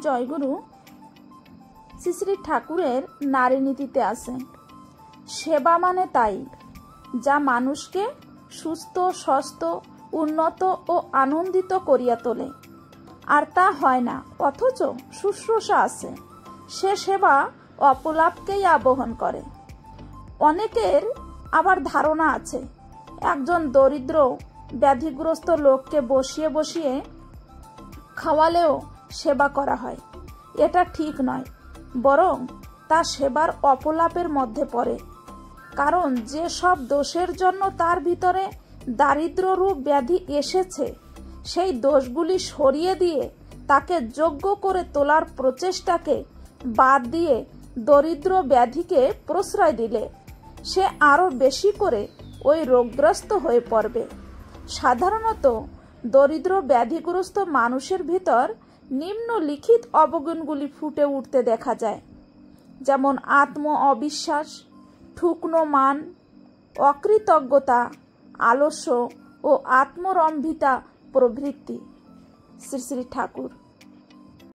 জয়গুরু শ্রী শ্রী ঠাকুরের নারী নীতিতে আছে, সেবা মানে তাই যা মানুষকে সুস্থ, স্বস্থ, উন্নত ও আনন্দিত করিয়া তোলে। আর তা হয় না, অথচ শুশ্রূষা আছে, সে সেবা অপলাপকেই আবহন করে। অনেকের আবার ধারণা আছে একজন দরিদ্র ব্যাধিগ্রস্ত লোককে বসিয়ে বসিয়ে খাওয়ালেও সেবা করা হয়। এটা ঠিক নয়, বরং তা সেবার অপলাপের মধ্যে পড়ে। কারণ যে সব দোষের জন্য তার ভিতরে দারিদ্র রূপ ব্যাধি এসেছে, সেই দোষগুলি সরিয়ে দিয়ে তাকে যোগ্য করে তোলার প্রচেষ্টাকে বাদ দিয়ে দরিদ্র ব্যাধিকে প্রশ্রয় দিলে সে আরও বেশি করে ওই রোগগ্রস্ত হয়ে পড়বে। সাধারণত দরিদ্র ব্যাধিগ্রস্ত মানুষের ভিতর নিম্নলিখিত অবগুণগুলি ফুটে উঠতে দেখা যায়, যেমন আত্ম অবিশ্বাস, ঠুকনো মান, অকৃতজ্ঞতা, আলস্য ও আত্মরম্ভিতা প্রভৃতি। শ্রী শ্রী ঠাকুর।